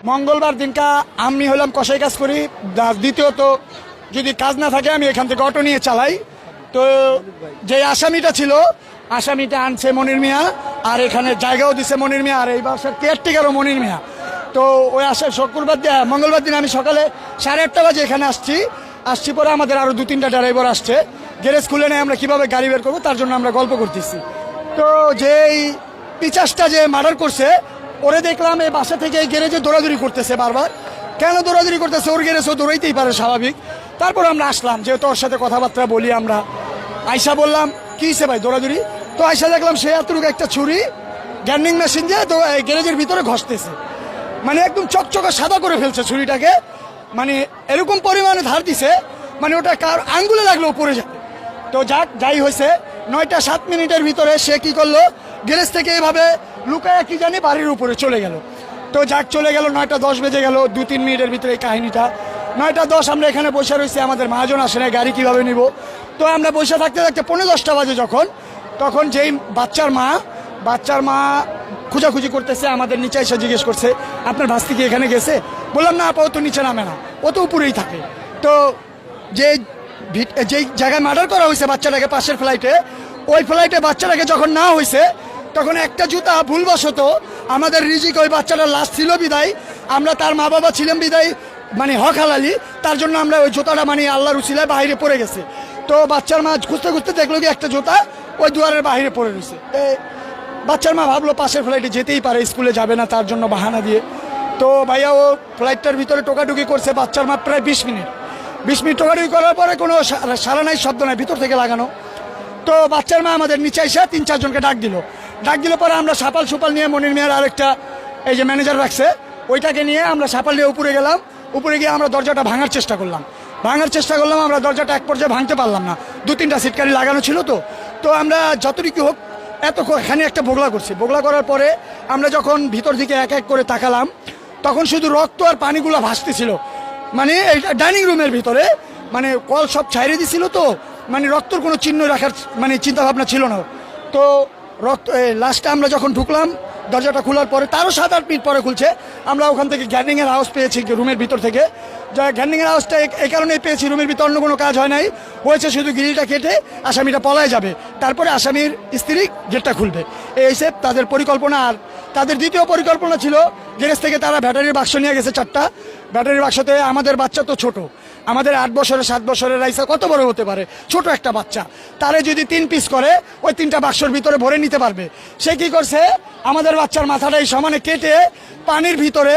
মঙ্গলবার দিনকা আমি হলাম কষাই কাজ করি, দ্বিতীয়ত যদি কাজ না থাকে আমি এখান থেকে অটো নিয়ে চালাই। তো যে আসামিটা ছিল, আসামিটা আনছে মনির মিয়া, আর এখানে জায়গাও দিছে মনির মিয়া, আর এই বাসার কেয়ারটেকারও মনির মিয়া। তো ওই মঙ্গলবার দিন আমি সকালে 8:30 বাজে এখানে আসছি পরে আমাদের আরও 2-3টা ড্রাইভার আসছে। গ্যারেজ খুলে নেই আমরা কীভাবে গাড়ি বের করবো তার জন্য আমরা গল্প করতেছি। তো যেই 50টা যে মার্ডার করছে ওরে দেখলাম এই বাসা থেকে এই গ্যারেজে দৌড়াদৌড়ি করতেছে বারবার। কেন দৌড়াদৌড়ি করতেছে? ওর গ্যারেজ ও দৌড়াইতেই পারে, স্বাভাবিক। তারপর আমরা আসলাম, যেহেতু ওর সাথে কথাবার্তা বলি আমরা। আয়সা বললাম কী হিসে ভাই দৌড়াদৌড়ি? তো আয়সা দেখলাম সে এতটুকু একটা ছুরি গ্যান্ডিং মেশিন দিয়ে তো গ্যারেজের ভিতরে ঘষতেছে, মানে একদম চকচকে সাদা করে ফেলছে ছুরিটাকে, মানে এরকম পরিমাণে ধার দিছে মানে ওটা কার আঙ্গুলে লাগলেও পড়ে যাবে। তো যাই হয়েছে 9টা 7 মিনিটের ভিতরে সে কি করলো, গ্যারেজ থেকে এইভাবে লুকায় কি জানি বাড়ির উপরে চলে গেল। তো চলে গেল 9টা 10 বেজে গেল, 2-3 মিনিটের ভিতরে এই কাহিনীটা। 9টা 10 আমরা এখানে বসে রয়েছি, আমাদের মহাজন আসে না, গাড়ি কিভাবে নিব। তো আমরা বসে থাকতে থাকতে 9:45 বাজে তখন যেই বাচ্চার মা খুঁজাখুঁজি করতেছে, আমাদের নিচে এসে জিজ্ঞেস করছে আপনার ভাস্তি কি এখানে গেছে? বললাম না আপা, ও তো নিচে নামে না, ও তো উপরেই থাকে। তো যেই জায়গায় মার্ডার করা হয়েছে বাচ্চাটাকে পাশের ফ্লাইটে, ওই ফ্লাইটে বাচ্চাটাকে যখন না হয়েছে তখন একটা জুতা ভুলবশত আমাদের রিজিক ওই বাচ্চাটার লাশ ছিল বিদায়, আমরা তার মা বাবা ছিলাম বিদায়, মানে হক হালালি, তার জন্য আমরা ওই জুতাটা মানে আল্লাহর উসিলায় বাইরে পড়ে গেছে। তো বাচ্চার মা খুঁজতে খুঁজতে দেখলো কি একটা জুতা ওই দুয়ারের বাইরে পড়ে রয়েছে। বাচ্চার মা ভাবলো পাশের ফ্লাইটে যেতেই পারে, স্কুলে যাবে না তার জন্য বাহানা দিয়ে। তো ভাইয়া ও ফ্লাইটটার ভিতরে টোকাটুকি করছে, বাচ্চার মা প্রায় 20 মিনিট টোকাটুকি করার পরে কোনো সারা নাই, শব্দ নাই, ভিতর থেকে লাগানো। তো বাচ্চার মা আমাদের নিচে এসে 3-4 জনকে ডাক দিল পরে আমরা সাপাল সুপাল নিয়ে মনির মিয়ার আরেকটা এই যে ম্যানেজার রাখছে ওইটাকে নিয়ে আমরা সাপাল নিয়ে উপরে গেলাম। উপরে গিয়ে আমরা দরজাটা ভাঙার চেষ্টা করলাম, আমরা দরজাটা এক পর্যায়ে ভাঙতে পারলাম না, 2-3টা সিটকারি লাগানো ছিল। তো আমরা যতটুকু হোক এখানে একটা বগলা করার পরে আমরা যখন ভিতর দিকে এক এক করে তাকালাম তখন শুধু রক্ত আর পানিগুলো ভাসতেছিল, মানে এইটা ডাইনিং রুমের ভিতরে, মানে কল সব ছাইড়ে দিছিল। তো মানে রক্তর কোনো চিহ্ন রাখার মানে চিন্তা ভাবনা ছিল না। তো লাস্টে আমরা যখন ঢুকলাম দরজাটা খোলার পরে তারও 7-8 মিনিট পরে খুলছে, আমরা ওখান থেকে গ্যান্ডিংয়ের আওয়াজ পেয়েছি রুমের ভিতর থেকে। যা গ্যান্ডিংয়ের আওয়াজটা এই কারণেই পেয়েছি, রুমের ভিতর অন্য কোনো কাজ হয় নাই, হয়েছে শুধু গ্রিলটা কেটে আসামিটা পলায় যাবে, তারপরে আসামির স্ত্রী গেটটা খুলবে, এই হিসেবে তাদের পরিকল্পনা। আর তাদের দ্বিতীয় পরিকল্পনা ছিল গ্যারেজ থেকে তারা ব্যাটারির বাক্স নিয়ে গেছে 4টা ব্যাটারির বাক্সতে। আমাদের বাচ্চা তো ছোট, আমাদের 8 বছরের 7 বছরের রাইসা কত বড় হতে পারে, ছোট একটা বাচ্চা, তারে যদি 3 পিস করে ওই 3টা বাক্সর ভিতরে ভরে নিতে পারবে। সে কি করছে, আমাদের বাচ্চার মাথাটা এই সমানে কেটে পানির ভিতরে